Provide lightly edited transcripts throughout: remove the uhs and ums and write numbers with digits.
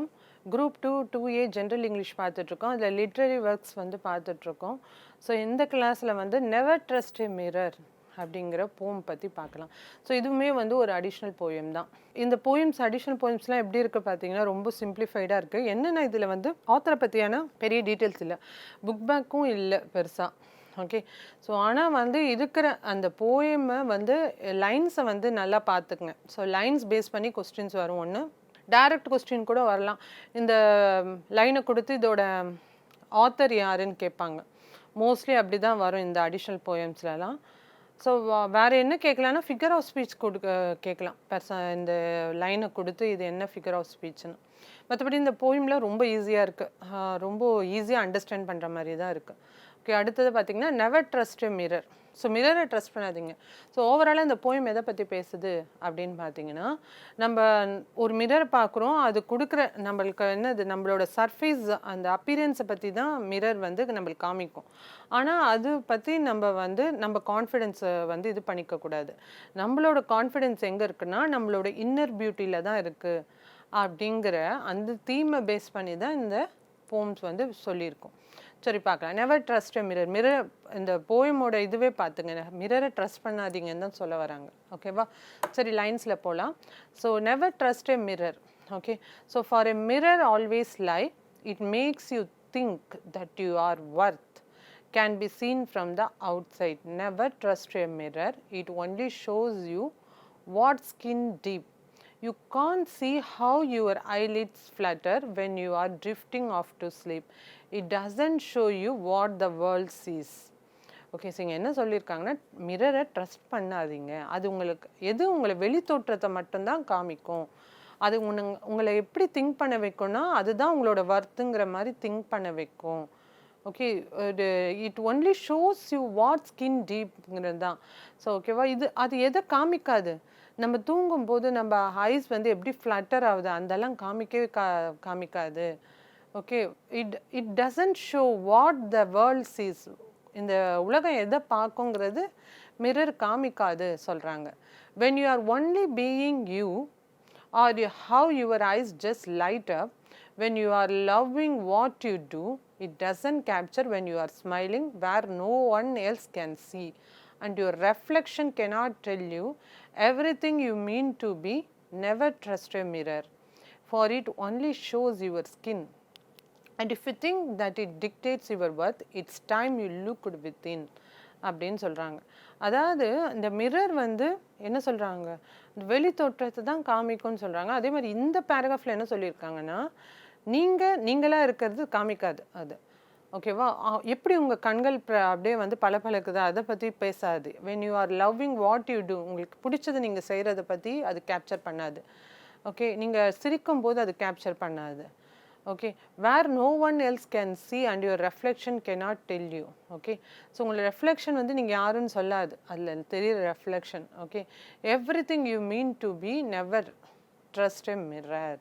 வணக்கம். Group 2 2A general English பார்த்துட்ருக்கோம். அதில் லிட்ரரி ஒர்க்ஸ் வந்து பார்த்துட்ருக்கோம். ஸோ இந்த கிளாஸில் வந்து நெவர் ட்ரஸ்ட் எ மிரர் அப்படிங்கிற போம் பற்றி பார்க்கலாம். ஸோ இதுவுமே வந்து ஒரு அடிஷ்னல் போயம் தான். இந்த போயம்ஸ் அடிஷ்னல் போயம்ஸ்லாம் எப்படி இருக்குது பார்த்தீங்கன்னா ரொம்ப சிம்பிளிஃபைடாக இருக்குது. என்னென்னா இதில் வந்து ஆத்தரை பற்றியான பெரிய டீட்டெயில்ஸ் இல்லை, புக் பேக்கும் இல்லை பெருசாக. ஓகே, ஸோ ஆனால் வந்து இருக்கிற அந்த போயமை வந்து லைன்ஸை வந்து நல்லா பார்த்துக்குங்க. ஸோ லைன்ஸ் பேஸ் பண்ணி கொஸ்டின்ஸ் வரும். ஒன்று டைரக்ட் கொஸ்டின் கூட வரலாம். இந்த லைனை கொடுத்து இதோட ஆத்தர் யாருன்னு கேட்பாங்க. மோஸ்ட்லி அப்படி தான் வரும் இந்த அடிஷ்னல் போயம்ஸ்லலாம். ஸோ வேறு என்ன கேட்கலான்னா ஃபிகர் ஆஃப் ஸ்பீச் கேட்கலாம். இந்த லைனை கொடுத்து இது என்ன ஃபிகர் ஆஃப் ஸ்பீச்னு. மற்றபடி இந்த போயமில் ரொம்ப ஈஸியாக இருக்குது, ரொம்ப ஈஸியாக அண்டர்ஸ்டாண்ட் பண்ணுற மாதிரி தான் இருக்குது. ஓகே, அடுத்தது பார்த்திங்கன்னா never trust a mirror. So மிரரை ட்ரஸ்ட் பண்ணாதீங்க. ஸோ ஓவராலாக இந்த போயம் எதை பற்றி பேசுது அப்படின்னு பார்த்தீங்கன்னா, நம்ம ஒரு மிரரை பார்க்குறோம், அது கொடுக்குற நம்மளுக்கு என்னது நம்மளோட சர்ஃபேஸ் அந்த அப்பீரியன்ஸை பற்றி தான் மிரர் வந்து நம்மளுக்கு காமிக்கும். ஆனால் அது பற்றி நம்ம கான்ஃபிடென்ஸை வந்து இது பண்ணிக்கக்கூடாது. நம்மளோட கான்ஃபிடென்ஸ் எங்கே இருக்குன்னா நம்மளோட இன்னர் பியூட்டியில் தான் இருக்குது அப்படிங்கிற அந்த தீமை பேஸ் பண்ணி தான் இந்த போம்ஸ் வந்து சொல்லியிருக்கோம். சரி, பார்க்கலாம். Never trust a mirror. Mirror இந்த போயமோட இதுவே பார்த்துங்க, மிரரை ட்ரஸ்ட் பண்ணாதீங்கன்னு தான் சொல்ல வராங்க. ஓகேவா? சரி, லைன்ஸில் போகலாம். So never trust a mirror. Okay, so for a mirror always lie, it makes you think that you are worth, can be seen from the outside. Never trust a mirror, it only shows you what skin deep. You can't see how your eyelids flutter when you are drifting off to sleep. It doesn't show you what the world sees. Okay, so இங்கே என்ன சொல்லியிருக்காங்கன்னா, மிரரை trust பண்ணாதீங்க. அது உங்களை வெளி தோற்றத்தை மட்டும்தான் காமிக்கும். அது உங்களை எப்படி திங்க் பண்ண வைக்கும்னா அதுதான் உங்களோட வர்த்துங்கிற மாதிரி திங்க் பண்ண வைக்கும். Okay, it only shows you what skin டீப்ங்கிறது தான். ஸோ ஓகேவா, அது எதை காமிக்காது. நம்ம தூங்கும்போது நம்ம ஐஸ் வந்து எப்படி ஃப்ளட்டர் ஆகுது அதெல்லாம் காமிக்காது. Okay, it doesn't show what the world sees. இந்த உலகம் எதை பார்க்குங்கிறது மிரர் காமிக்காது சொல்கிறாங்க. When you are only being you are how your eyes just light up when you are loving what you do. It doesn't capture when you are smiling where no one else can see, and your reflection cannot tell you everything you mean to be. Never trust a mirror, for it only shows your skin, and if you think that it dictates your worth, it's time you looked within அப்படின்னு சொல்கிறாங்க. அதாவது இந்த mirror வந்து என்ன சொல்கிறாங்க, வெளி தோற்றத்தை தான் காமிக்கும்னு சொல்கிறாங்க. அதே மாதிரி இந்த பேராகிராஃபில் என்ன சொல்லியிருக்காங்கன்னா, நீங்களாக இருக்கிறது காமிக்காது அது. ஓகேவா, எப்படி உங்கள் கண்கள் அப்படியே வந்து பளபளக்குதா அதை பற்றி பேசாது. When you are loving what you do, உங்களுக்கு பிடிச்சது நீங்கள் செய்கிறத பற்றி அது கேப்சர் பண்ணாது. ஓகே, நீங்கள் சிரிக்கும் போது அது கேப்சர் பண்ணாது. Okay, where no one else can see and your reflection cannot tell you. Okay, so உங்களோட ரெஃப்ளெக்ஷன் வந்து நீங்கள் யாருன்னு சொல்லாது, அதில் தெரியுற reflection. Okay, everything you mean to be. Never trust a mirror.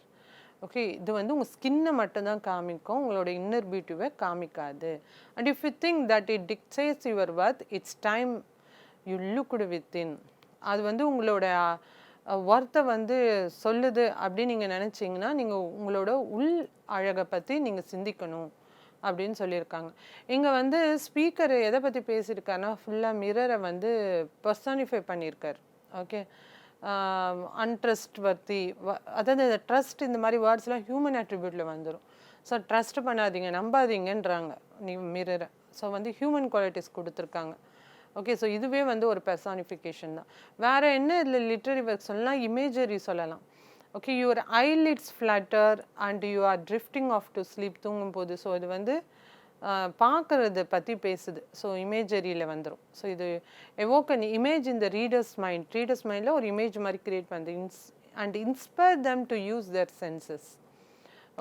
Okay, இது வந்து உங்கள் ஸ்கின்னை மட்டும்தான் காமிக்கும், உங்களோட இன்னர் பியூட்டிவை காமிக்காது. And if you think that it dictates your worth, it's time you looked within. அது வந்து உங்களோட ஒர்த்தை வந்து சொல்லுது அப்படின்னு நீங்கள் நினச்சிங்கன்னா நீங்கள் உங்களோட உள் அழகை பற்றி நீங்கள் சிந்திக்கணும் அப்படின்னு சொல்லியிருக்காங்க. இங்கே வந்து ஸ்பீக்கர் எதை பற்றி பேசியிருக்காருன்னா ஃபுல்லாக மிரரை வந்து பர்சானிஃபை பண்ணியிருக்கார். ஓகே, அன்ட்ரஸ்ட் வர்த்தி, அதாவது இந்த ட்ரஸ்ட் இந்த மாதிரி வேர்ட்ஸ்லாம் ஹியூமன் அட்ரிபியூட்டில் வந்துடும். ஸோ ட்ரஸ்ட் பண்ணாதீங்க, நம்பாதீங்கன்றாங்க மிரரை. ஸோ வந்து ஹியூமன் குவாலிட்டிஸ் கொடுத்துருக்காங்க. ஓகே, ஸோ இதுவே வந்து ஒரு பெர்சானிஃபிகேஷன் தான். வேறு என்ன இதில் லிட்ரரி ஒர்க் சொல்லலாம், இமேஜரி சொல்லலாம். Okay, your eyelids flutter and you are drifting off to sleep, தூங்கும்போது. ஸோ இது வந்து பார்க்குறத பற்றி பேசுது. ஸோ இமேஜரியில் வந்துடும். ஸோ இது எவோக் அன் இமேஜ் இந்த ரீடர்ஸ் மைண்டில் ஒரு இமேஜ் மாதிரி க்ரியேட் பண்ணுது and inspire them to use their senses.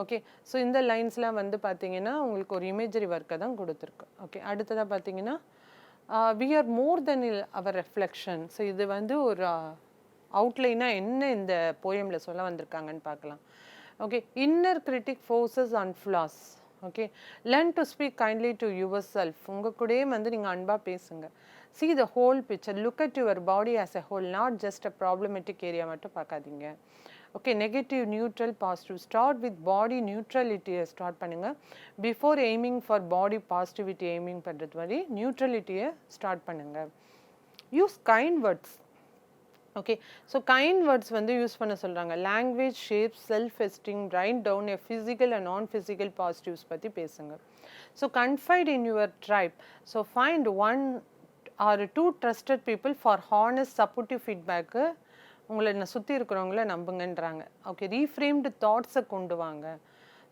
Okay, so இந்த லைன்ஸ்லாம் வந்து பார்த்தீங்கன்னா உங்களுக்கு ஒரு இமேஜரி ஒர்க்கை தான் கொடுத்துருக்கு. ஓகே, அடுத்ததாக பார்த்தீங்கன்னா we are more than our reflection. So இது வந்து ஒரு அவுட்லைனாக என்ன இந்த போயமில் சொல்ல வந்திருக்காங்கன்னு பார்க்கலாம். Okay, inner critic forces and flaws. Okay, learn to speak kindly to your self. உங்கள் கூடயே வந்து நீங்கள் அன்பாக பேசுங்க. see the whole picture, look at your body as a whole, not just a problematic area மட்டும் பார்க்காதீங்க. Okay, negative, neutral, positive. Start with body நியூட்ரலிட்டியை start பண்ணுங்க. Before aiming for body positivity aiming பண்ணுறது மாதிரி நியூட்ரலிட்டியை ஸ்டார்ட் பண்ணுங்க. Use kind words. Okay, so kind words வந்து use பண்ண சொல்கிறாங்க. Language shape self esteem, write down a physical and non physical positives பற்றி பேசுங்க. So confide in your tribe. So find 1 or 2 trusted people for honest supportive feedback. உங்களை சுற்றி இருக்கிறவங்கள நம்புங்கன்றாங்க. Okay, ரீஃப்ரேம்டு தாட்ஸை கொண்டு வாங்க.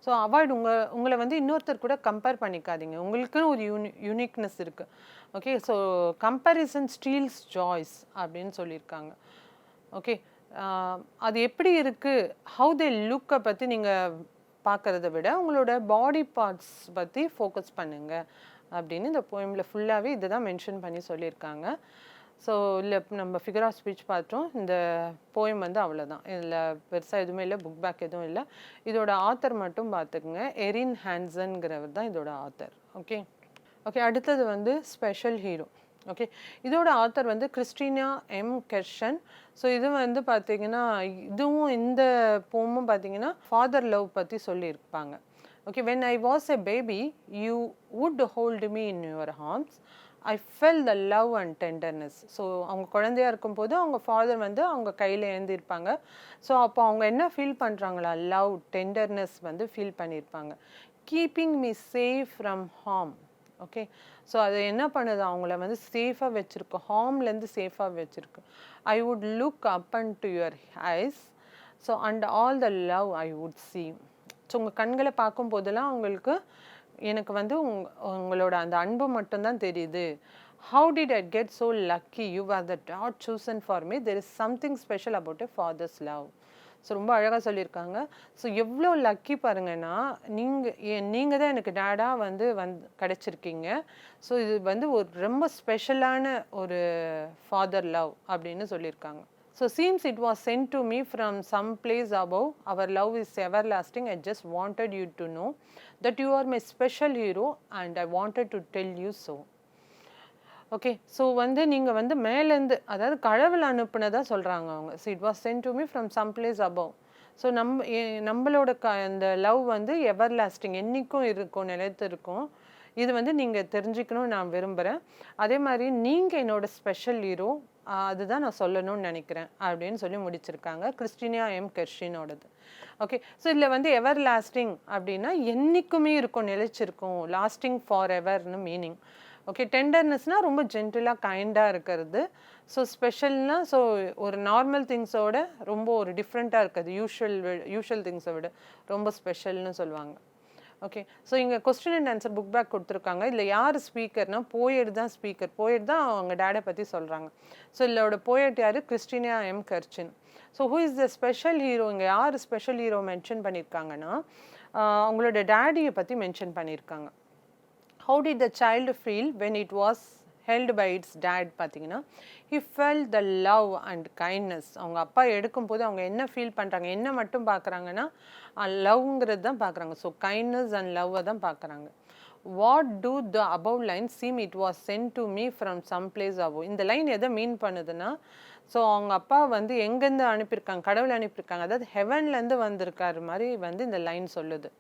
ஸோ அவாய்ட் உங்களை வந்து இன்னொருத்தர் கூட கம்பேர் பண்ணிக்காதீங்க. உங்களுக்குன்னு ஒரு யூனிக்னஸ் இருக்குது. Okay, so comparison steals joys அப்படின்னு சொல்லியிருக்காங்க. ஓகே, அது எப்படி இருக்குது, ஹவு தே லுக்கை பற்றி நீங்கள் பார்க்குறத விட உங்களோட பாடி பார்ட்ஸ் பற்றி ஃபோக்கஸ் பண்ணுங்க அப்படின்னு இந்த போயமில் ஃபுல்லாகவே இதை தான் மென்ஷன் பண்ணி சொல்லியிருக்காங்க. ஸோ இல்லை நம்ம ஃபிகர் ஆஃப் ஸ்பீச் பார்த்தோம். இந்த போயம் வந்து அவ்வளோதான். இதில் பெருசாக எதுவுமே இல்லை, புக் பேக் எதுவும் இல்லை. இதோட ஆத்தர் மட்டும் பார்த்துக்குங்க. எரின் ஹான்சன்கிறவர் தான் இதோட ஆத்தர். ஓகே ஓகே அடுத்தது வந்து ஸ்பெஷல் ஹீரோ. ஓகே, இதோட ஆத்தர் வந்து கிறிஸ்டினா எம் கெர்ஷன். ஸோ இது வந்து பார்த்தீங்கன்னா இதுவும் இந்த போமும் பார்த்தீங்கன்னா ஃபாதர் லவ் பற்றி சொல்லியிருப்பாங்க. Okay, when I was a baby you would hold me in your arms, I felt the love and tenderness. So அவங்க குழந்தையா இருக்கும்போது அவங்க ஃபாதர் வந்து அவங்க கையில் ஏந்திருப்பாங்க. ஸோ அப்போ அவங்க என்ன ஃபீல் பண்ணுறாங்களா, லவ் டெண்டர்னஸ் வந்து ஃபீல் பண்ணியிருப்பாங்க. Keeping me safe from harm. Okay, so அது என்ன பண்ணுது, அவங்கள வந்து சேஃபாக வச்சுருக்கு, ஹார்ம்லேருந்து சேஃபாக வச்சுருக்கு. I would look up and to your eyes, so and all the love I would see. So உங்கள் கண்களை பார்க்கும் போதெல்லாம் அவங்களுக்கு எனக்கு வந்து உங்களோட அந்த அன்பு மட்டும்தான் தெரியுது. How did I get so lucky? You were the dot chosen for me. There is something special about a father's love. So ரொம்ப அழகாக சொல்லியிருக்காங்க. ஸோ எவ்வளோ லக்கி பாருங்கன்னா, நீங்கள் தான் எனக்கு டேடாக வந்து கிடச்சிருக்கீங்க. ஸோ இது வந்து ஒரு ரொம்ப ஸ்பெஷலான ஒரு ஃபாதர் லவ் அப்படின்னு சொல்லியிருக்காங்க. So seems it was sent to me from some place above. Our love is everlasting. I just wanted you to know that you are my special hero and I wanted to tell you so. Okay, so வந்து நீங்கள் வந்து மேலேருந்து, அதாவது கடவுள் அனுப்புனதாக சொல்கிறாங்க அவங்க. So it was sent to me from some place above. So நம்மளோட அந்த லவ் வந்து எவர் லாஸ்டிங், என்றைக்கும் இருக்கும், நிலைத்து இருக்கும். இது வந்து நீங்கள் தெரிஞ்சுக்கணும்னு நான் விரும்புகிறேன். அதே மாதிரி நீங்கள் என்னோட ஸ்பெஷல் ஹீரோ, அதுதான் நான் சொல்லணும்னு நினைக்கிறேன் அப்படின்னு சொல்லி முடிச்சிருக்காங்க. கிறிஸ்டினா எம் கெர்ஷினோடது. ஓகே, ஸோ இதில் வந்து எவர் லாஸ்டிங் அப்படின்னா என்றைக்குமே இருக்கும், நிலைச்சிருக்கும், லாஸ்டிங் ஃபார் எவர்னு மீனிங். ஓகே, டெண்டர்னஸ்னால் ரொம்ப ஜென்டிலாக கைண்டாக இருக்கிறது. ஸோ ஸ்பெஷல்னால் ஸோ ஒரு நார்மல் திங்ஸோட ரொம்ப ஒரு டிஃப்ரெண்ட்டாக இருக்குது, யூஷுவல் திங்ஸை விட ரொம்ப ஸ்பெஷல்னு சொல்லுவாங்க. ஓகே, ஸோ இங்கே question and answer book back கொடுத்துருக்காங்க. இதில் யார் ஸ்பீக்கர்னா போயட் தான் ஸ்பீக்கர். போயட் தான் அவங்க டேடை பற்றி சொல்கிறாங்க. ஸோ இதோட போயட் யார், Christina M Kerschen. So who is the special hero, இங்கே யார் ஸ்பெஷல் ஹீரோ மென்ஷன் பண்ணியிருக்காங்கன்னா அவங்களோட டேடியை பற்றி மென்ஷன் பண்ணியிருக்காங்க. How did the child feel when it was held by its dad? பார்த்தீங்கன்னா he felt the love and kindness. அவங்க அப்பா எடுக்கும்போது அவங்க என்ன ஃபீல் பண்ணுறாங்க, என்ன மட்டும் பார்க்குறாங்கன்னா லவ்ங்கிறது தான் பார்க்குறாங்க. ஸோ கைண்ட்னஸ் அண்ட் லவ்வை தான் பார்க்குறாங்க. What do the above line seem it was sent to me from some place above. இந்த லைன் எதை மீன் பண்ணுதுன்னா, ஸோ அவங்க அப்பா வந்து எங்கேருந்து அனுப்பியிருக்காங்க, கடவுள் அனுப்பியிருக்காங்க, அதாவது ஹெவன்லேருந்து வந்திருக்காரு மாதிரி வந்து இந்த லைன் சொல்லுது.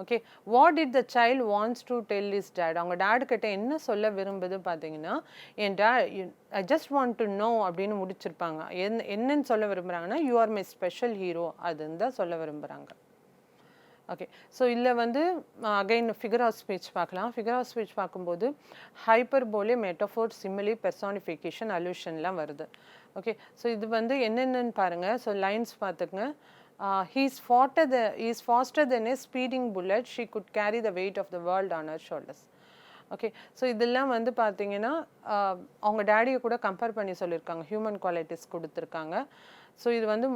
Okay, what did the child wants to tell is dad. அவங்க டேட் கிட்ட என்ன சொல்ல விரும்புது பார்த்தீங்கன்னா, and I just want to know அப்படின்னு முடிச்சிருப்பாங்க. என்னன்னு சொல்ல விரும்புகிறாங்கன்னா, you are my special hero, அதுன்னு தான் சொல்ல விரும்புகிறாங்க. ஓகே, ஸோ இதில் வந்து அகைன் ஃபிகர் ஆஃப் ஸ்பீச் பார்க்கலாம். ஃபிகர் ஆஃப் ஸ்பீச் பார்க்கும்போது ஹைப்பர்போலே, மெட்டஃபோர், சிமிலி, பெர்சானிஃபிகேஷன், அலூஷன்லாம் வருது. ஓகே, ஸோ இது வந்து என்னென்னு பாருங்கள். ஸோ லைன்ஸ் பார்த்துக்குங்க. He is faster than a speeding bullet. She could carry the weight of the world on her shoulders. Okay, so இதெல்லாம் வந்து பார்த்தீங்கன்னா அவங்க டேடியை கூட கம்பேர் பண்ணி சொல்லியிருக்காங்க, ஹியூமன் குவாலிட்டிஸ் கொடுத்துருக்காங்க. ஸோ இது வந்து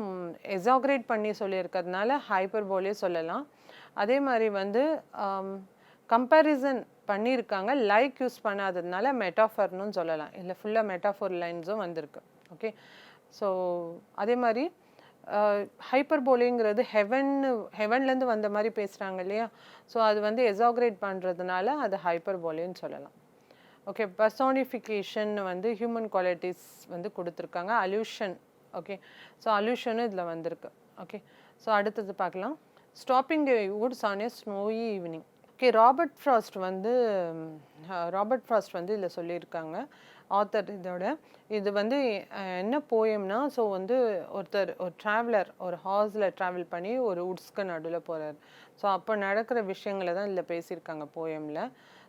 எக்ஸாக்ரேட் பண்ணி சொல்லியிருக்கிறதுனால ஹைப்பர்போலே சொல்லலாம். அதே மாதிரி வந்து கம்பேரிசன் பண்ணியிருக்காங்க, லைக் யூஸ் பண்ணாததுனால மெட்டாஃபர்னு சொல்லலாம். இல்லை ஃபுல்லாக மெட்டாஃபோர் லைன்ஸும் வந்திருக்கு. ஓகே, ஸோ அதே மாதிரி ஹைப்பர்போலேங்கிறது ஹெவன்லேருந்து வந்த மாதிரி பேசுகிறாங்க இல்லையா. ஸோ அது வந்து எக்ஸாக்ரேட் பண்ணுறதுனால அது ஹைப்பர்போலேன்னு சொல்லலாம். ஓகே, பர்சானிஃபிகேஷன் வந்து ஹியூமன் குவாலிட்டிஸ் வந்து கொடுத்துருக்காங்க. அல்யூஷன். ஓகே, ஸோ அல்யூஷனும் இதில் வந்திருக்கு. ஓகே, ஸோ அடுத்தது பார்க்கலாம். Stopping the Woods on a snowy evening. Okay, Robert frost வந்து இதில் சொல்லியிருக்காங்க ஆத்தர். இது வந்து என்ன போயம்னா, ஸோ வந்து ஒரு ட்ராவலர் ஒரு ஹார்ஸில் ட்ராவல் பண்ணி ஒரு வுட்ஸ்க்கு நடுவில் போகிறார். ஸோ அப்போ நடக்கிற விஷயங்களை தான் இதில் பேசியிருக்காங்க போயமில்.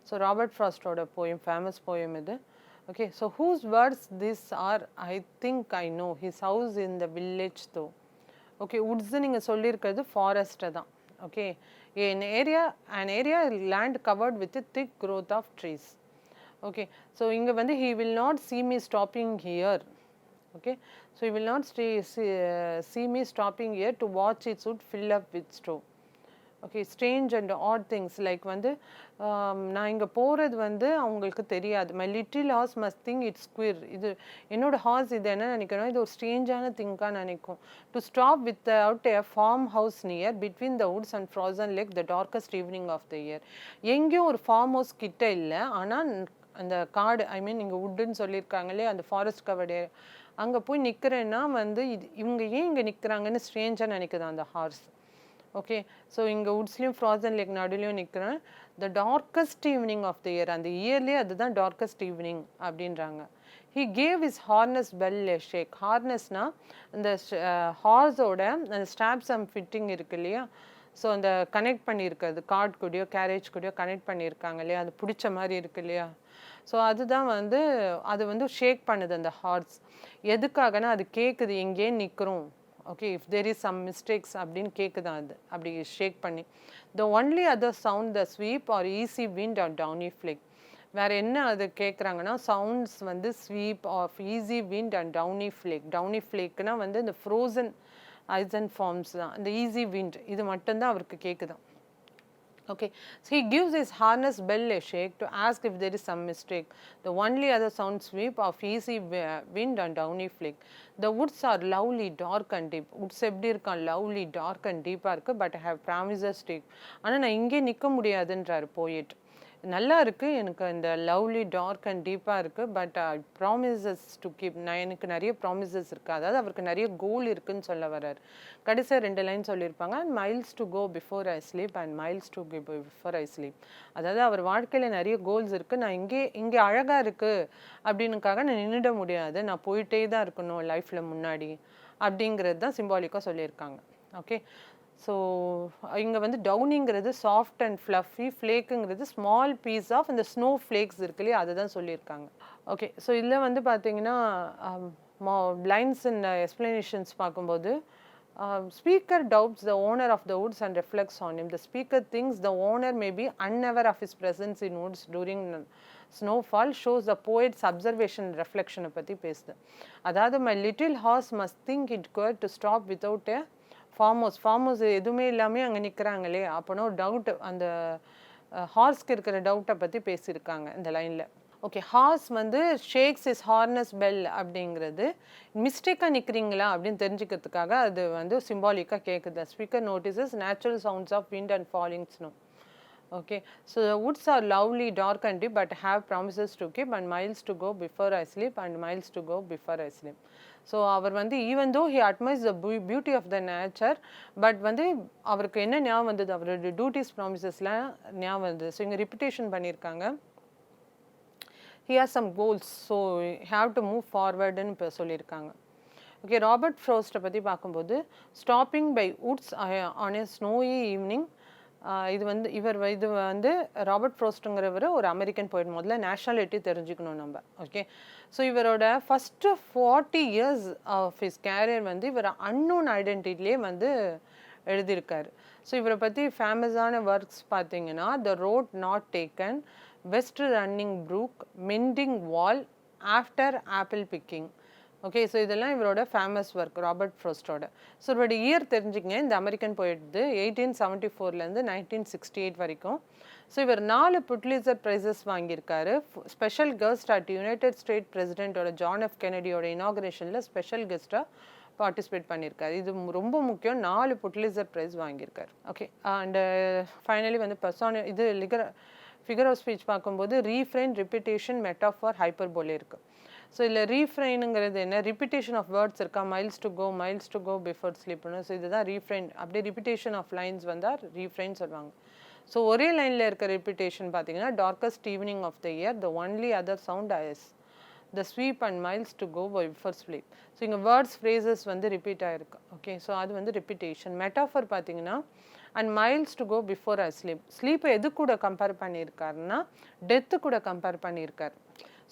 ஸோ ராபர்ட் ஃப்ராஸ்டோட போயம், ஃபேமஸ் போயம் இது. Okay, so whose words this are I think I know his house in the village though. Okay, woods நீங்கள் சொல்லியிருக்கிறது ஃபாரஸ்ட்டை தான். Okay, an area land covered with a thick growth of trees. Okay, so இங்க வந்து he will not see me stopping here. Okay, so he will not see me stopping here to watch its wood fill up with straw. Okay, strange and odd things like வந்து நான் இங்கே போகிறது வந்து அவங்களுக்கு தெரியாது. My little horse must think it's queer. இது என்னோட hours இது என்ன நினைக்கணும், இது ஒரு ஸ்ட்ரேஞ்சான திங்காக நினைக்கும். To stop without a farm house near between the woods and frozen lake the darkest evening of the year. எங்கேயும் ஒரு ஃபார்ம் ஹவுஸ் கிட்ட இல்லை, ஆனால் அந்த காடு, ஐ மீன் இங்கே வுட்டுன்னு சொல்லியிருக்காங்களே அந்த ஃபாரஸ்ட் கவர்டு, அங்கே போய் நிற்கிறேன்னா வந்து இவங்க ஏன் இங்கே நிற்கிறாங்கன்னு ஸ்ட்ரேஞ்சாக நினைக்குது அந்த ஹார்ஸ். ஓகே, ஸோ இங்கே வுட்ஸ்லேயும் ஃப்ராசன் லேக் நடுலையும் நிற்கிறேன். The darkest evening of the year, அந்த இயர்லேயே அதுதான் டார்க்கஸ்ட் ஈவினிங் அப்படின்றாங்க. He gave his harness bell a shake. ஹார்னஸ்னால் இந்த ஹார்ஸோட அந்த ஸ்டாப்ஸ் அண்ட் ஃபிட்டிங் இருக்கு இல்லையா, ஸோ அந்த கனெக்ட் பண்ணியிருக்கிறது கார்ட் கூடயோ கேரேஜ் கூடயோ கனெக்ட் பண்ணியிருக்காங்க இல்லையா, அது பிடிச்ச மாதிரி இருக்கு இல்லையா. ஸோ அதுதான் வந்து அது வந்து ஷேக் பண்ணுது அந்த ஹார்ஸ். எதுக்காகனா அது கேட்குது எங்கேயே நிற்கிறோம். Okay, if there is some mistakes அப்படின்னு கேட்குதான் அது அப்படி ஷேக் பண்ணி. The only other sound the sweep or easy wind or downy flake. வேறு என்ன அது கேட்குறாங்கன்னா சவுண்ட்ஸ் வந்து sweep of easy wind and downy flake. Downy ஃப்ளேக்னா வந்து இந்த ஃப்ரோசன் ஐசன் ஃபார்ம்ஸ் தான். இந்த ஈஸி விண்ட் இது மட்டும்தான் அவருக்கு கேட்குதான். Okay, so he gives his harness bell a shake to ask if there is some mistake. The only other sound sweep of easy wind and downy flake. The woods are lovely, dark and deep. Woods எப்படி இருக்கான், lovely, dark and deep இருக்கு, but I have promises to keep. ஆனால் நான் இங்கே நிற்க முடியாதுன்றார் போயிட். நல்லா இருக்குது எனக்கு இந்த லவ்லி டார்க் அண்ட் டீப்பாக இருக்குது, பட் ப்ராமிசஸ் டு கீப். நான் எனக்கு நிறைய ப்ராமிசஸ் இருக்குது, அதாவது அவருக்கு நிறைய கோல் இருக்குதுன்னு சொல்ல வர்றார். கடைசியாக 2 லைன் சொல்லியிருப்பாங்க, and miles to go before I sleep and miles to go before I sleep. அதாவது அவர் வாழ்க்கையில் நிறைய கோல்ஸ் இருக்குது, நான் இங்கே அழகாக இருக்குது அப்படின்னுக்காக நான் நின்றுட முடியாது, நான் போயிட்டே தான் இருக்கணும் லைஃப்பில் முன்னாடி அப்படிங்கிறது தான் சிம்பாலிக்காக சொல்லியிருக்காங்க. ஓகே, ஸோ இங்கே வந்து டவுனிங்கிறது சாஃப்ட் அண்ட் ஃப்ளஃபி, ஃப்ளேக்குங்கிறது ஸ்மால் பீஸ் ஆஃப் இந்த ஸ்னோ ஃப்ளேக்ஸ் இருக்கு இல்லையா, அதை தான் சொல்லியிருக்காங்க. ஓகே, ஸோ இதில் வந்து பார்த்தீங்கன்னா லைன்ஸ் அண்ட் எக்ஸ்பிளனேஷன்ஸ் பார்க்கும்போது speaker doubts the owner of the woods and reflects on him. The speaker thinks the owner may be unaware of his presence in woods during snowfall, shows the poet's observation reflection பற்றி பேசுது. அதாவது my little horse must think it good to stop without a farm house எதுவுமே இல்லாமல் அங்கே நிற்கிறாங்களே, அப்போனா ஒரு doubt அந்த ஹார்ஸ்க்கு இருக்கிற டவுட்டை பற்றி பேசியிருக்காங்க இந்த லைனில். ஓகே, ஹார்ஸ் வந்து ஷேக்ஸ் இஸ் ஹார்னஸ் பெல் அப்படிங்கிறது மிஸ்டேக்காக நிற்கிறீங்களா அப்படின்னு தெரிஞ்சுக்கிறதுக்காக அது வந்து சிம்பாலிக்காக கேட்குது. Speaker notices natural sounds of wind and falling snow. Okay, so the woods are lovely, dark and deep, but have promises to keep and miles to go before I sleep and miles to go before I sleep. So அவர் வந்து even though he admires the beauty of the nature, but வந்து அவருக்கு என்ன ஞாபகம் வந்தது, அவரோட duties ப்ராமிசஸ்லாம் ஞாபகம் வந்தது. So இங்கே ரிப்பிட்டேஷன் பண்ணியிருக்காங்க. he has some goals, so have to move forwardன்னு இப்போ சொல்லியிருக்காங்க. ஓகே, ராபர்ட் ஃப்ராஸ்ட்டை பற்றி பார்க்கும்போது stopping by woods on a snowy evening. இது வந்து ராபர்ட் ஃப்ராஸ்ட்டுங்கிறவர் ஒரு அமெரிக்கன் போய்ட். முதல்ல நேஷ்னாலிட்டி தெரிஞ்சுக்கணும் நம்ம. ஓகே, ஸோ இவரோட first 40 years of his career வந்து இவர் அன்னோன் ஐடென்டிட்டிலே வந்து எழுதியிருக்காரு. ஸோ இவரை பற்றி ஃபேமஸான ஒர்க்ஸ் பார்த்தீங்கன்னா the road not taken, west running Brook, mending wall, after apple picking. Okay, so இதெல்லாம் இவரோட ஃபேமஸ் ஒர்க் ராபர்ட் ஃப்ராஸ்டோட. ஸோ இவரோட இயர் தெரிஞ்சுக்கங்க. இந்த அமெரிக்கன் போயிட்டு 1874 1968 வரைக்கும். ஸோ இவர் 4 புட்லிசர் ப்ரைஸஸ் வாங்கியிருக்காரு. Special guest at United State பிரசிடென்ட்டோட ஜான் எஃப் கெனடியோட இனாகுரேஷனில் ஸ்பெஷல் கெஸ்ட்டாக பார்ட்டிசிபேட் பண்ணியிருக்காரு. இது ரொம்ப முக்கியம். 4 புட்லிசர் ப்ரைஸ் வாங்கியிருக்காரு. ஓகே, அண்டு ஃபைனலி வந்து ஃபிகர் ஆஃப் ஸ்பீச் பார்க்கும்போது ரீஃப்ரெயின், ரிப்பிட்டேஷன், மெட்டாஃபார், ஹைப்பர்போலே இருக்குது. ஸோ இதில் ரீஃப்ரைனுங்கிறது என்ன, ரிப்பிட்டேஷன் ஆஃப் வேர்ட்ஸ் இருக்கா, மைல்ஸ் டு கோ பிஃபோர் ஸ்லீப்னு. ஸோ இதுதான் ரீஃப்ரைன். அப்படியே ரிப்பிட்டேஷன் ஆஃப் லைன்ஸ் வந்தால் ரீஃப்ரைன் சொல்லுவாங்க. ஸோ ஒரே லைனில் இருக்க ரிப்பிட்டேஷன் பார்த்தீங்கன்னா darkest evening of the year, the only other sound is the sweep and miles to go before sleep. So இங்கே வேர்ட்ஸ் ஃப்ரேசஸ் வந்து ரிப்பீட் ஆகிருக்கு. ஓகே, ஸோ அது வந்து ரிப்பிட்டேஷன். மெட்டாஃபர் பார்த்தீங்கன்னா and miles to go before a sleep. ஸ்லீப்பை எது கூட compare பண்ணியிருக்காருன்னா டெத்து கூட கம்பேர் பண்ணியிருக்காரு.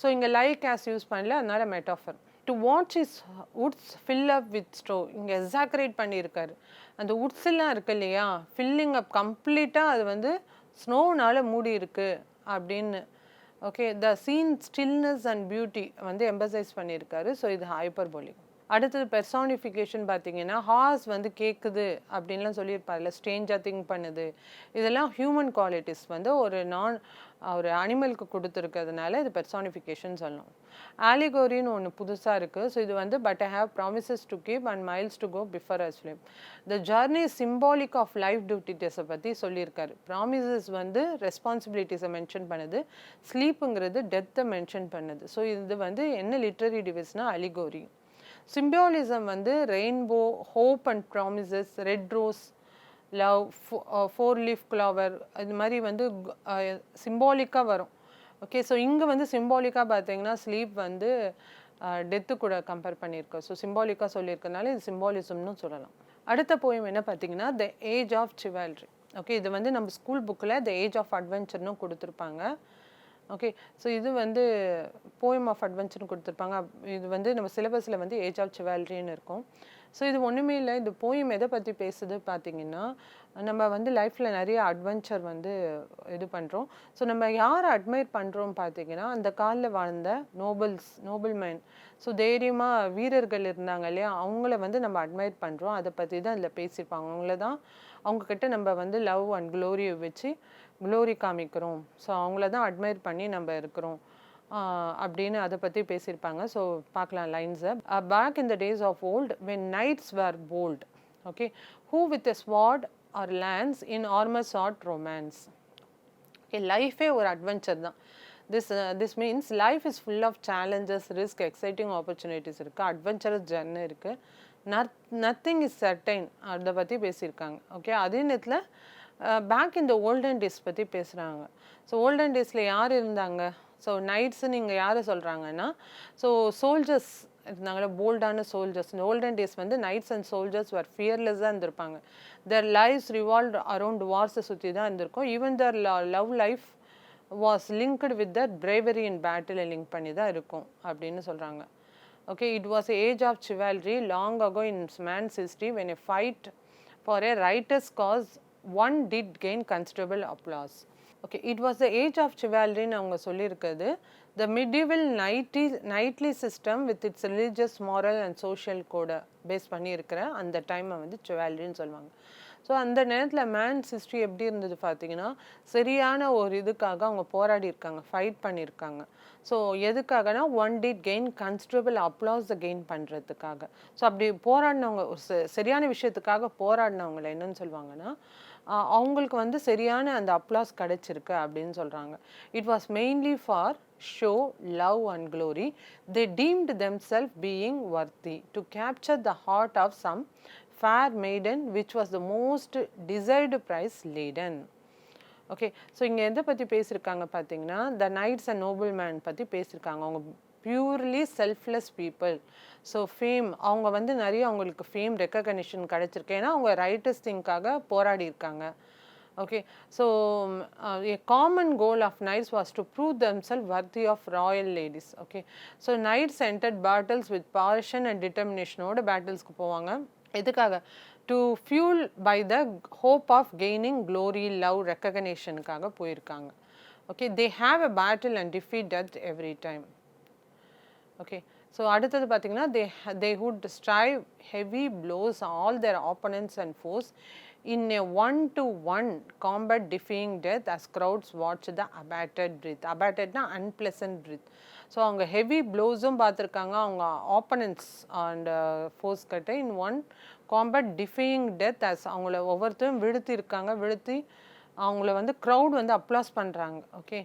ஸோ இங்கே லைக் ஆஸ் யூஸ் பண்ணல, அதனால metaphor. To watch is woods fill up with snow, இங்கே எக்ஸாக்ரேட் பண்ணியிருக்காரு. அந்த உட்ஸ் எல்லாம் இருக்கு இல்லையா, ஃபில்லிங் அப் கம்ப்ளீட்டாக அது வந்து ஸ்னோனால் மூடி இருக்கு அப்படின்னு. Okay, the scene stillness and beauty வந்து எம்பசைஸ் பண்ணியிருக்காரு. ஸோ இது ஹைப்பர்போலிக். அடுத்தது பெர்சானிஃபிகேஷன் பார்த்தீங்கன்னா ஹார்ஸ் வந்து கேட்குது அப்படின்லாம் சொல்லியிருப்பார்ல, ஸ்ட்ரேஞ்சாக திங்க் பண்ணுது. இதெல்லாம் ஹியூமன் குவாலிட்டிஸ் வந்து ஒரு அனிமலுக்கு கொடுத்துருக்கிறதுனால இது பெர்சானிஃபிகேஷன் சொல்லணும். ஆலிகோரின்னு ஒன்று புதுசாக இருக்குது. ஸோ இது வந்து but I have promises to keep and miles to go before a sleep. The journey symbolic of life டியூட்டிஸை பற்றி சொல்லியிருக்காரு. ப்ராமிசஸ் வந்து ரெஸ்பான்சிபிலிட்டிஸை மென்ஷன் பண்ணுது, ஸ்லீப்புங்கிறது டெத்தை மென்ஷன் பண்ணுது. ஸோ இது வந்து என்ன லிட்ரரி டிவைஸ்னால் அலிகோரி. சிம்பாலிசம் வந்து rainbow, hope and promises, red rose, love, four leaf Dilawar, இது மாதிரி வந்து சிம்பாலிக்காக வரும். ஓகே, ஸோ இங்கே வந்து சிம்பாலிக்காக பார்த்தீங்கன்னா ஸ்லீப் வந்து டெத்து கூட கம்பேர் பண்ணியிருக்கோம். ஸோ சிம்பாலிக்காக சொல்லியிருக்கனால இது சிம்பாலிசம்னு சொல்லலாம். அடுத்த போயம் என்ன பார்த்தீங்கன்னா த ஏஜ் ஆஃப் சிவால்ரி. ஓகே, இது வந்து நம்ம ஸ்கூல் புக்கில் த ஏஜ் ஆஃப் அட்வென்ச்சர்னு கொடுத்துருப்பாங்க. ஓகே, ஸோ இது வந்து போயம் ஆஃப் அட்வென்ச்சர்னு கொடுத்துருப்பாங்க. இது வந்து நம்ம சிலபஸில் வந்து ஏஜ் ஆஃப் சிவால்ரின்னு இருக்கும். ஸோ இது ஒன்றுமே இல்லை. இந்த போயம் எதை பற்றி பேசுது பார்த்தீங்கன்னா, நம்ம வந்து லைஃப்பில் நிறைய அட்வென்ச்சர் வந்து இது பண்ணுறோம். ஸோ நம்ம யாரை அட்மையர் பண்ணுறோம் பார்த்தீங்கன்னா, அந்த காலில் வாழ்ந்த நோபல் மேன். ஸோ தைரியமாக வீரர்கள் இருந்தாங்க இல்லையா, அவங்கள வந்து நம்ம அட்மையர் பண்ணுறோம். அதை பற்றி தான் இதில் பேசியிருப்பாங்க. அவங்கள தான் அவங்கக்கிட்ட நம்ம வந்து லவ் அண்ட் க்ளோரியை வச்சு க்ளோரி காமிக்கிறோம். ஸோ அவங்கள தான் அட்மையர் பண்ணி நம்ம இருக்கிறோம் அப்படின்னு அதை பற்றி பேசியிருப்பாங்க. ஸோ பார்க்கலாம் லைன்ஸை. Back in the days of old when knights were bold, okay, who with a sword or lance in armour sought romance. Okay, லைஃபே ஒரு அட்வென்ச்சர் தான். This means life is full of challenges, risk, exciting opportunities இருக்குது, adventurous journey இருக்குது, nothing is certain, அதை பற்றி பேசியிருக்காங்க. Okay, அதே நேரத்தில் பேக் இந்த ஓல்டன் டேஸ் பற்றி பேசுகிறாங்க. ஸோ ஓல்டன் டேஸில் யார் இருந்தாங்க? ஸோ நைட்ஸு நீங்கள் யாரை சொல்கிறாங்கன்னா, ஸோ சோல்ஜர்ஸ் இருந்தாங்களே, போல்டான சோல்ஜர்ஸ். இந்த ஓல்டன் டேஸ் வந்து நைட்ஸ் அண்ட் சோல்ஜர்ஸ் வர் ஃபியர்லெஸ்ஸாக இருந்திருப்பாங்க. தேர் லைஃப்ஸ் ரிவால்வ் அரௌண்ட் வார்ஸை சுற்றி தான் இருந்திருக்கும். Even their love life was linked with that bravery in battle link பண்ணி தான் இருக்கும் அப்படின்னு சொல்கிறாங்க. Okay, it was age of chivalry long ago in man's history when a fight for a righteous cause one did gain considerable applause. Okay, it was the age of chivalry ன்னு அவங்க சொல்லியிருக்குது. The medieval knightly system with its religious, moral and social code base பண்ணியிருக்கிற அந்த டைமை வந்து chivalryன்னு சொல்லுவாங்க. So அந்த நேரத்தில் மேன்ஸ் ஹிஸ்ட்ரி எப்படி இருந்தது பார்த்தீங்கன்னா, சரியான ஒரு இதுக்காக அவங்க போராடி இருக்காங்க, ஃபைட் பண்ணியிருக்காங்க. ஸோ எதுக்காகனா one did gain considerable applause gain பண்ணுறதுக்காக. ஸோ அப்படி போராடினவங்க சரியான விஷயத்துக்காக போராடினவங்களை என்னன்னு சொல்லுவாங்கன்னா, அவங்களுக்கு வந்து சரியான அந்த அப்ளாஸ் கிடைச்சிருக்கு அப்படின்னு சொல்கிறாங்க. It was mainly for show, love and glory. They deemed themselves being worthy to capture the heart of some fair maiden which was the most desired prize laden. Okay, so இங்கே எதை பற்றி பேசியிருக்காங்க பார்த்தீங்கன்னா, the knights and noble man பற்றி பேசியிருக்காங்க. அவங்க purely selfless people. So fame, அவங்க வந்து நிறைய அவங்களுக்கு ஃபேம் ரெக்கக்னிஷன் கிடச்சிருக்கு. ஏன்னா அவங்க ரைட்டர்ஸ் திங்காக போராடி இருக்காங்க. Okay, so a common goal of knights was to prove themselves worthy of royal ladies. Okay, so knights entered battles with passion and determinationோட பேட்டில்ஸ்க்கு போவாங்க. எதுக்காக? To fuel by the hope of gaining glory, love, ரெக்கக்னேஷனுக்காக போயிருக்காங்க. Okay, they have a battle and defeat death every time. Okay, so அடுத்தது பார்த்தீங்கன்னா, they would strive heavy blows all their opponents and force in a 1-to-1 combat defying death as crowds watch the abated breath. அபேட்டட்னா unpleasant breath. So அவங்க heavy ப்ளோஸும் பார்த்துருக்காங்க அவங்க opponents and force கிட்ட. In one combat defying death as அவங்கள ஒவ்வொருத்தரும் வீழ்த்தி அவங்கள வந்து க்ரௌட் வந்து அப்ளாஸ் பண்ணுறாங்க. Okay,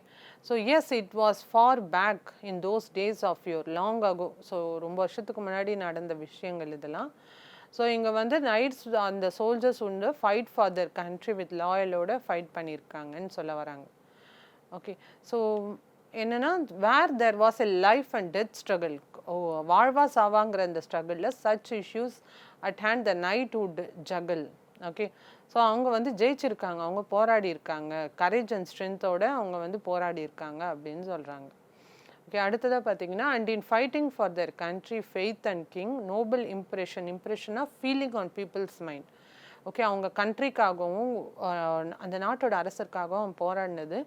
so as it was far back in those days of yore long ago. So ரொம்ப வருஷத்துக்கு முன்னாடி நடந்த விஷயங்கள் இதெல்லாம். ஸோ இங்கே வந்து நைட்ஸ் அந்த சோல்ஜர்ஸ் உண்டு fight for their country with லாயலோட ஃபைட் பண்ணியிருக்காங்கன்னு சொல்ல வராங்க. ஓகே, ஸோ என்னென்னா where there was a life and death struggle, வாழ்வா சாவாங்கிற அந்த ஸ்ட்ரகிளில் such issues at hand the knight would juggle. Okay, so அவங்க வந்து ஜெயிச்சிருக்காங்க, அவங்க போராடி இருக்காங்க, கரேஜ் அண்ட் ஸ்ட்ரென்த்தோட அவங்க வந்து போராடி இருக்காங்க அப்படின்னு சொல்கிறாங்க. ஓகே, அடுத்ததாக பார்த்தீங்கன்னா and in fighting for their country faith and king noble இம்ப்ரெஷனாக feeling on people's mind. Okay, அவங்க கண்ட்ரிக்காகவும் அந்த நாட்டோட அரசருக்காகவும் போராடினது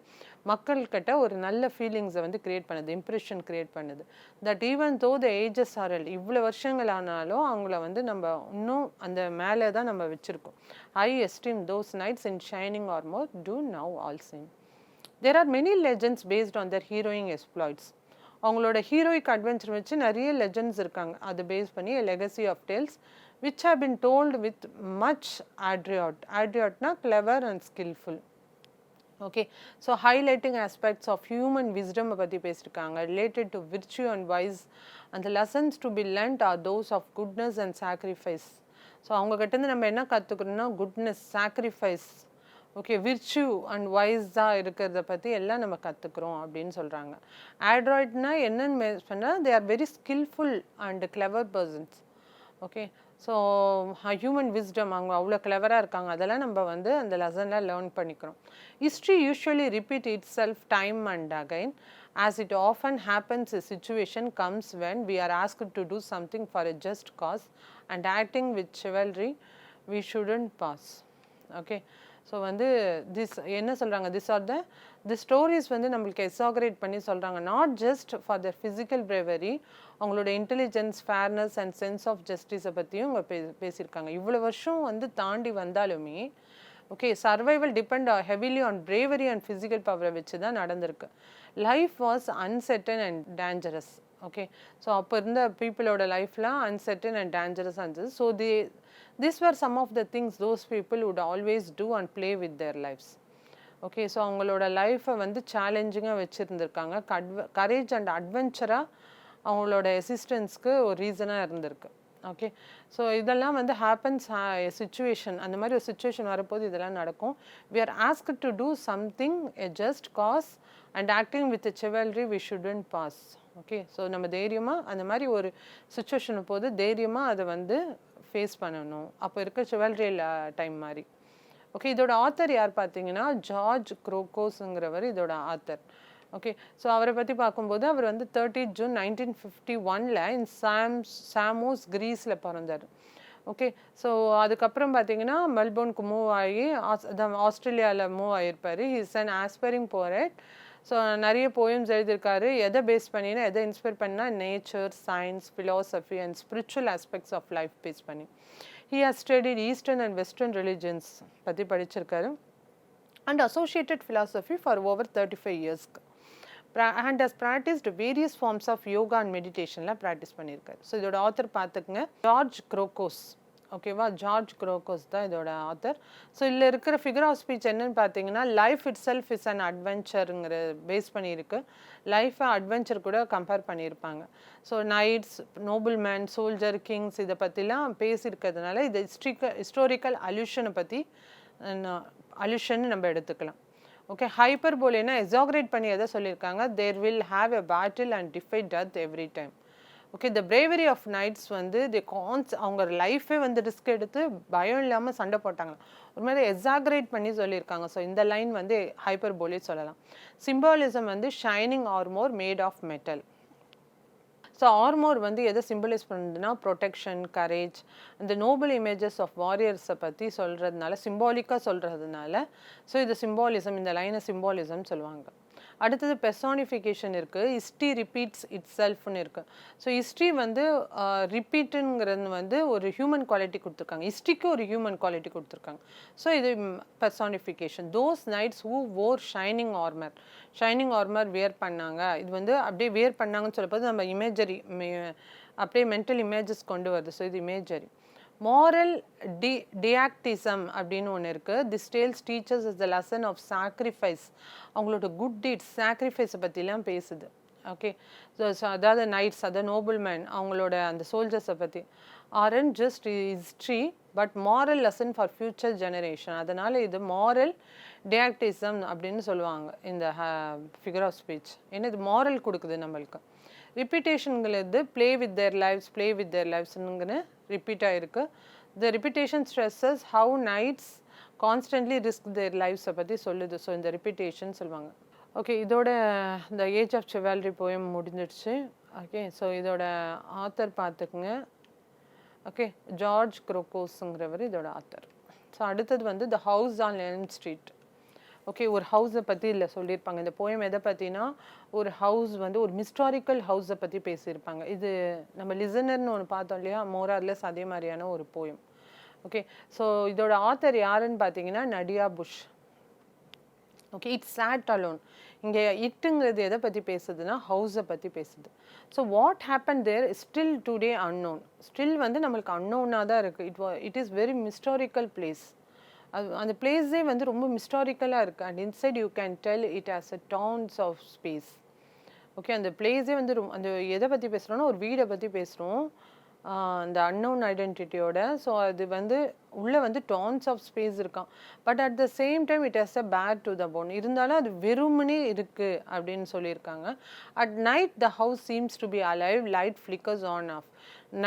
மக்கள்கிட்ட ஒரு நல்ல ஃபீலிங்ஸை வந்து க்ரியேட் பண்ணுது, இம்ப்ரெஷன் க்ரியேட் பண்ணுது. That even though the ages R எல்ட், இவ்வளோ வருஷங்கள் ஆனாலும் அவங்கள வந்து நம்ம இன்னும் அந்த மேலே தான் நம்ம வச்சுருக்கோம். I esteem those knights in shining armour too now all same. There are many legends based on their heroic exploits. அவங்களோட ஹீரோயிக் அட்வென்ச்சர் வச்சு நிறைய லெஜெண்ட்ஸ் இருக்காங்க, அதை பேஸ் பண்ணி legacy of tales which have been told with much adroit. Adroitna clever and skillful. Okay, so highlighting aspects of human wisdom பத்தி பேசிருக்காங்க, related to virtue and vice, and the lessons to be learnt are those of goodness and sacrifice. So அவங்க கிட்டேருந்து நம்ம என்ன கற்றுக்கணும்னா goodness, sacrifice, okay, virtue and வைஸாக இருக்கிறத பற்றி எல்லாம் நம்ம கற்றுக்குறோம் அப்படின்னு சொல்கிறாங்க. ஆட்ராய்ட்னா என்னன்னு சொன்னால் they are very skilful and clever persons. Okay, so human wisdom அவங்க அவ்வளோ கிளவராக இருக்காங்க, அதெல்லாம் நம்ம வந்து அந்த லெசனில் லேர்ன் பண்ணிக்கிறோம். History usually repeat it self time and again as it often happens a situation comes when we are asked to do something for a just cause and acting with chivalry we shouldn't pass. Okay, so வந்து this என்ன சொல்கிறாங்க, the stories வந்து நம்மளுக்கு exaggerate பண்ணி சொல்கிறாங்க, not just for the physical bravery, அவங்களோட intelligence, fairness and sense of ஜஸ்டிஸை பற்றியும் இவங்க பேசியிருக்காங்க. இவ்வளோ வருஷம் வந்து தாண்டி வந்தாலுமே okay, survival depend heavily on bravery and physical பவரை வச்சு தான் நடந்திருக்கு. Life was uncertain and dangerous. Okay, so அப்போ இருந்த பீப்புளோட லைஃப்லாம் அன்செர்டன் அண்ட் டேஞ்சரஸாக இருந்தது. So these were some of the things those people would always do and play with their lives. Okay, so அவங்களோட லைஃப்பை வந்து சேலஞ்சிங்காக வச்சுருந்துருக்காங்க, கரேஜ் அண்ட் அட்வென்ச்சராக அவங்களோட எசிஸ்டன்ஸ்க்கு ஒரு ரீசனாக இருந்திருக்கு. ஓகே, ஸோ இதெல்லாம் வந்து ஹேப்பன்ஸ் சிச்சுவேஷன், அந்த மாதிரி ஒரு சுச்சுவேஷன் வரப்போது இதெல்லாம் நடக்கும். we are asked to do something a just cause and acting with a chivalry we shouldn't pass. Okay, so நம்ம தைரியமாக அந்த மாதிரி ஒரு சுச்சுவேஷன் போது தைரியமாக அதை வந்து ஃபேஸ் பண்ணணும். அப்போ இருக்க சிவல்ரி டைம் மாதிரி. ஓகே, இதோட ஆத்தர் யார் பார்த்தீங்கன்னா ஜார்ஜ் குரோக்கோஸுங்கிறவர் இதோட ஆத்தர். ஓகே, ஸோ அவரை பற்றி பார்க்கும்போது அவர் வந்து 30 ஜூன் 1951 இன் சாமோஸ் கிரீஸில் பிறந்தார். ஓகே, ஸோ அதுக்கப்புறம் பார்த்தீங்கன்னா மெல்போர்னுக்கு மூவ் ஆகி ஆஸ்திரேலியாவில் மூவ் ஆகியிருப்பார். He's an aspiring poet. So நிறைய போயம்ஸ் எழுதியிருக்காரு. எதை பேஸ் பண்ணினா, எதை இன்ஸ்பயர் பண்ணால் nature, science, philosophy and spiritual aspects of life base பண்ணி. He has studied eastern and western religions பற்றி படிச்சிருக்காரு and associated philosophy for over 35 இயர்ஸ்க்கு and has practised various forms of yoga and மெடிடேஷன்லாம் ப்ராக்டிஸ் பண்ணியிருக்காரு. So இதோட author பார்த்துக்குங்க, George Krokos. ஓகேவா, George குரோக்கோஸ் தான் இதோட ஆத்தர். ஸோ இதில் இருக்கிற ஃபிகர் ஆஃப் ஸ்பீச் என்னன்னு பார்த்தீங்கன்னா life itself is an அட்வென்ச்சருங்கிற பேஸ் பண்ணியிருக்கு. லைஃப்பை அட்வென்ச்சர் கூட கம்பேர் பண்ணியிருப்பாங்க. So knights, noble man, soldier, kings இதை பற்றிலாம் பேசியிருக்கிறதுனால இது ஹிஸ்டாரிக்கல் அல்யூஷனை பற்றி அல்யூஷன் நம்ம எடுத்துக்கலாம். ஓகே, ஹைப்பர் போலேனா எக்ஸாகரேட் பண்ணி எதை சொல்லியிருக்காங்க, there will have a battle and defeat death every time. Okay, the bravery of knights வந்து அவங்க லைஃபே வந்து ரிஸ்க் எடுத்து பயம் இல்லாமல் சண்டை போட்டாங்க, ஒரு மாதிரி எக்ஸாகரேட் பண்ணி சொல்லியிருக்காங்க. ஸோ இந்த லைன் வந்து ஹைப்பர் போலே சொல்லலாம். சிம்பாலிசம் வந்து shining armour made of metal. So armour வந்து எதை சிம்பிளைஸ் பண்ணுதுன்னா ப்ரொடெக்ஷன், கரேஜ், இந்த நோபல் இமேஜஸ் ஆஃப் வாரியர்ஸை பற்றி சொல்கிறதுனால, சிம்பாலிக்காக சொல்கிறதுனால ஸோ இது சிம்பாலிசம், இந்த லைனை சிம்பாலிசம் சொல்லுவாங்க. அடுத்தது பெர்சானிஃபிகேஷன் இருக்குது, ஹிஸ்ட்ரி ரிப்பீட்ஸ் இட் செல்ஃப்னு இருக்குது. ஸோ ஹிஸ்ட்ரி வந்து ரிப்பீட்டுங்கிறது வந்து ஒரு ஹியூமன் குவாலிட்டி கொடுத்துருக்காங்க, ஹிஸ்ட்ரிக்கு ஒரு ஹியூமன் குவாலிட்டி கொடுத்துருக்காங்க. ஸோ இது personification. Those knights who wore shining armour wear பண்ணாங்க. இது வந்து அப்படியே வியர் பண்ணாங்கன்னு சொல்லப்போது நம்ம இமேஜரி அப்படியே மென்டல் இமேஜஸ் கொண்டு வருது. ஸோ இது இமேஜரி. மாரல் டியாக்டிசம் அப்படின்னு ஒன்று இருக்குது. This tales teachers is the lesson of sacrifice. அவங்களோட குட் டீட்ஸ் சாக்ரிஃபைஸை பற்றிலாம் பேசுது. ஓகே, ஸோ அதாவது நைட்ஸ், அதாவது நோபல்மேன், அவங்களோட அந்த சோல்ஜர்ஸை பற்றி. Aren't just history but moral lesson for future generation. அதனால் இது மாரல் டியாக்டிசம் அப்படின்னு சொல்லுவாங்க இந்த ஃபிகர் ஆஃப் ஸ்பீச். ஏன்னா இது மாரல் கொடுக்குது நம்மளுக்கு. ரிப்பீட்டேஷனுங்கிறது ப்ளே வித் தேர் லைஃப்ஸ்னுங்கன்னு ரிப்பீட் ஆகிருக்கு. The repetition stresses how knights constantly risk their லைஃப்ஸை பற்றி சொல்லுது. ஸோ இந்த ரிப்பீட்டேஷன் சொல்லுவாங்க. ஓகே, இதோட இந்த ஏஜ் ஆஃப் சிவால்ரி போயம் முடிஞ்சிடுச்சு. ஓகே, ஸோ இதோட ஆத்தர் பார்த்துக்குங்க. ஓகே, ஜார்ஜ் க்ரோக்கோஸுங்கிறவர் இதோட ஆத்தர். ஸோ அடுத்தது வந்து the house on Elm Street. Okay, ஒரு ஹவுஸை பற்றி இல்லை சொல்லியிருப்பாங்க. இந்த போயம் எதை பற்றினா ஒரு ஹவுஸ் வந்து ஒரு ஹிஸ்டாரிக்கல் ஹவுஸை பற்றி பேசியிருப்பாங்க. இது நம்ம லிசனர்னு ஒன்று பார்த்தோம் இல்லையா, மோரார்லெஸ் அதே மாதிரியான ஒரு போயம். ஓகே, ஸோ இதோட ஆத்தர் யாருன்னு பார்த்தீங்கன்னா Nadia Bush. Okay, it's sat alone. இங்கே இட்டுங்கிறது எதை பற்றி பேசுதுன்னா ஹவுஸை பற்றி பேசுது. So what happen there still today unknown. Still வந்து நம்மளுக்கு அன்னோனாக தான் இருக்குது. It is very historical place. அது அந்த பிளேஸே வந்து ரொம்ப ஹிஸ்டாரிக்கலாக இருக்குது. And inside you can tell it as a towns of space. Okay, அந்த பிளேஸே வந்து அந்த எதை பற்றி பேசுகிறோன்னா ஒரு வீடை பற்றி பேசுகிறோம், அந்த அன்னோன் ஐடென்டிட்டியோட. ஸோ அது வந்து உள்ளே வந்து டான்ஸ் ஆஃப் ஸ்பேஸ் இருக்கான். But at the same time it has a bad to the bone. இருந்தாலும் அது வெறுமனே இருக்குது அப்படின்னு சொல்லியிருக்காங்க. At night the house seems to be alive, light flickers on off.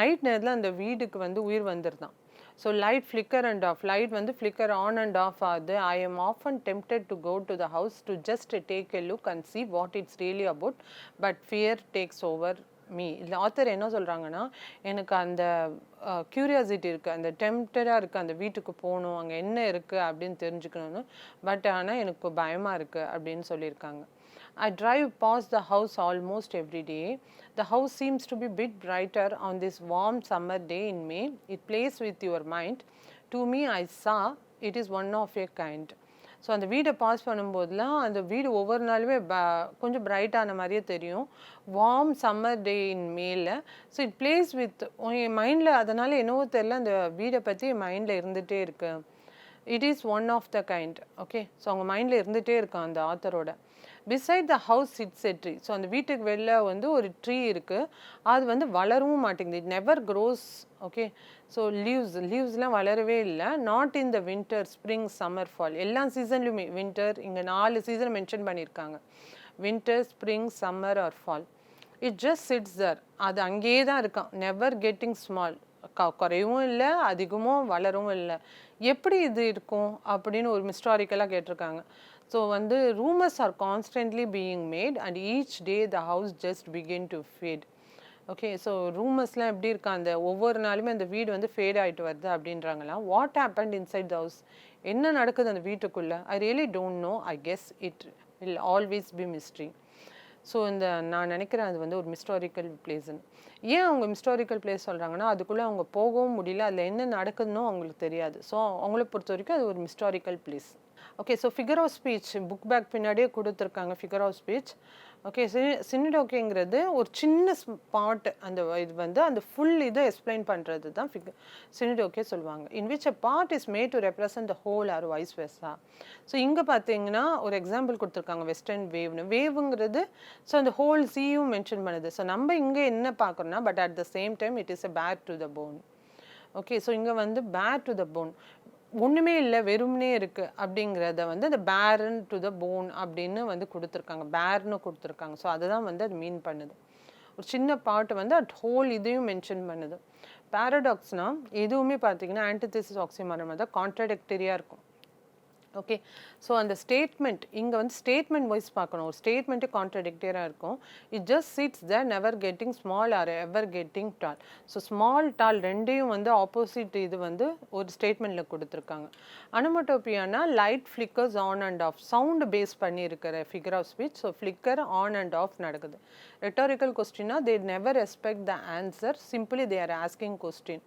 Night நேரத்தில் அந்த வீடுக்கு வந்து உயிர் வந்துருதான். So light flicker and off, light வந்து ஃப்ளிக்கர் ஆன் அண்ட் ஆஃப் ஆகுது. I am often tempted to go to the house to just take a look and see what it's really about, but fear takes over me. இதில் author என்ன சொல்கிறாங்கன்னா, எனக்கு அந்த curiosity இருக்குது, அந்த டெம்ப்டடாக இருக்குது, அந்த வீட்டுக்கு போகணும், அங்கே என்ன இருக்குது அப்படின்னு தெரிஞ்சுக்கணும்னு. பட் ஆனால் எனக்கு பயமாக இருக்குது அப்படின்னு சொல்லியிருக்காங்க. I drive past the house almost every day. The house seems to be a bit brighter on this warm summer day in May. It plays with your mind. To me, I saw it is one of a kind. So அந்த வீடை pass பண்ணும்போதெல்லாம் அந்த வீடு ஒவ்வொரு நாளுமே கொஞ்சம் பிரைட்டான மாதிரியே தெரியும். Warm summer டே இன் மேல. ஸோ இட் பிளேஸ் வித் என் மைண்டில். அதனால் என்னவோ தெரியல, அந்த வீடை பற்றி என் மைண்டில் இருந்துகிட்டே இருக்கு. It is one of the kind. Okay, so அவங்க மைண்டில் இருந்துகிட்டே இருக்கான் அந்த ஆத்தரோட. Beside the house sits a tree. So அந்த வீட்டுக்கு வெளில வந்து ஒரு ட்ரீ இருக்குது. அது வந்து வளரவும் மாட்டேங்குது. It never grows. Okay, so லீவ்ஸ்லாம் வளரவே இல்லை. Not in the winter, spring, summer, fall. எல்லா சீசன்லையுமே வின்டர், இங்கே 4 சீசன் மென்ஷன் பண்ணியிருக்காங்க. Winter, spring, summer or fall. It just sits there. அது அங்கேயே தான் இருக்கான். Never getting small. குறையவும் இல்லை, அதிகமும் வளரவும் இல்லை. எப்படி இது இருக்கும் அப்படின்னு ஒரு ஹிஸ்டாரிக்கலாக கேட்டிருக்காங்க. ஸோ வந்து rumours are constantly being made and each day the house just begin to fade. Okay, so ரூமர்ஸ்லாம் எப்படி இருக்கா, அந்த ஒவ்வொரு நாளுமே அந்த வீடு வந்து ஃபேட் ஆகிட்டு வருது அப்படின்றாங்களாம். What happened inside the house. என்ன நடக்குது அந்த வீட்டுக்குள்ளே, I really don't know. I guess it will always be mystery. So இந்த நான் நினைக்கிறேன் அது வந்து ஒரு ஹிஸ்டாரிக்கல் பிளேஸ்ன்னு. ஏன் அவங்க ஹிஸ்டாரிக்கல் பிளேஸ் சொல்கிறாங்கன்னா, அதுக்குள்ளே அவங்க போகவும் முடியல, அதில் என்ன நடக்குதுன்னு அவங்களுக்கு தெரியாது. ஸோ அவங்கள பொறுத்த வரைக்கும் அது ஒரு historical place. Okay, so figure of speech book back பின்னாடியே கொடுத்துருக்காங்க. Figure of speech. ஓகே, சினிடோக்கேங்கிறது ஒரு சின்ன ஸ்பாட். அந்த இது வந்து அந்த ஃபுல் இதை எக்ஸ்பிளைன் பண்ணுறது தான் சினிடோக்கே சொல்லுவாங்க. In which a part is made to represent the whole or vice versa. So இங்கே பார்த்தீங்கன்னா ஒரு எக்ஸாம்பிள் கொடுத்துருக்காங்க, வெஸ்டர்ன் வேவ்னு. வேவுங்கிறது ஸோ அந்த ஹோல் சீயும் மென்ஷன் பண்ணுது. ஸோ நம்ம இங்கே என்ன பார்க்குறோன்னா, but at the same time it is a bare to the bone. Okay, so இங்கே வந்து பேர் டு த போன், ஒன்றுமே இல்லை வெறும்னே இருக்குது அப்படிங்கிறத வந்து அந்த பேரன் டு த போன் அப்படின்னு வந்து கொடுத்துருக்காங்க, பேர்னு கொடுத்துருக்காங்க. ஸோ அதை தான் வந்து அது மீன் பண்ணுது. ஒரு சின்ன பாட்டு வந்து அட் ஹோல் இதையும் மென்ஷன் பண்ணுது. பேரடாக்ஸ்னால் எதுவுமே பார்த்தீங்கன்னா ஆன்டிதீசிஸ் ஆக்சிமாரம் தான் கான்ட்ராடிக்டரியாக இருக்கும். ஓகே, ஸோ அந்த ஸ்டேட்மெண்ட் இங்கே வந்து ஸ்டேட்மெண்ட் வைஸ் பார்க்கணும். ஒரு ஸ்டேட்மெண்ட்டு கான்ட்ராடிக்டரியாக இருக்கும். It just sits the never getting small or ever getting tall. So small tall ரெண்டையும் வந்து ஆப்போசிட் இது வந்து ஒரு ஸ்டேட்மெண்ட்டில் கொடுத்துருக்காங்க. அனமோட்டோபியானா light flickers on and off, sound base பண்ணியிருக்கிற figure of speech. So flicker on and off நடக்குது. ரெட்டாரிக்கல் கொஸ்டினா they never respect the answer, simply they are asking question.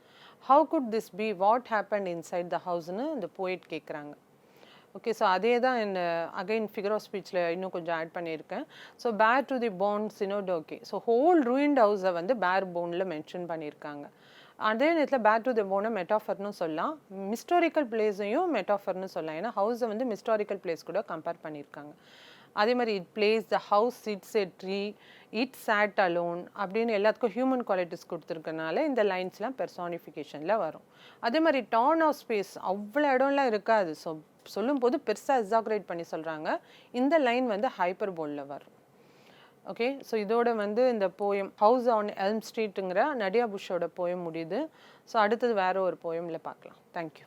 How could this be, what happen inside the ஹவுஸ்னு இந்த poet கேட்குறாங்க. Okay, so அதே தான் இந்த again figure of ஸ்பீச்சில் இன்னும் கொஞ்சம் ஆட் பண்ணியிருக்கேன். So bare to the bone synecdoche. So whole ruined ஹவுஸை வந்து பேர் போனில் மென்ஷன் பண்ணியிருக்காங்க. அதே நேரத்தில் பேக் டு த போனை மெட்டாஃபர்னு சொல்லலாம், மிஸ்டாரிக்கல் பிளேஸையும் மெட்டாஃபர்னு சொல்லலாம். ஏன்னா ஹவுஸை வந்து மிஸ்டாரிக்கல் பிளேஸ் கூட கம்பேர் பண்ணியிருக்காங்க. அதே மாதிரி it place the house it's a tree, it sat alone அப்படின்னு எல்லாத்துக்கும் ஹியூமன் குவாலிட்டிஸ் கொடுத்துருக்கனால இந்த லைன்ஸ்லாம் பெர்சானிஃபிகேஷனில் வரும். அதே மாதிரி டர்ன் ஆஃப் ஸ்பேஸ் அவ்வளோ இடம்லாம் இருக்காது. ஸோ சொல்லும்போது பெருசாக எக்ஸாக்ரேட் பண்ணி சொல்கிறாங்க. இந்த லைன் வந்து ஹைப்பர்போலில் வரும். ஓகே, ஸோ இதோட வந்து இந்த போயம் ஹவுஸ் ஆன் எல்ம் ஸ்ட்ரீட்டுங்கிற நடியா புஷ்ஷோட போயம் முடியுது. ஸோ அடுத்தது வேற ஒரு போயமில் பார்க்கலாம். தேங்க்யூ.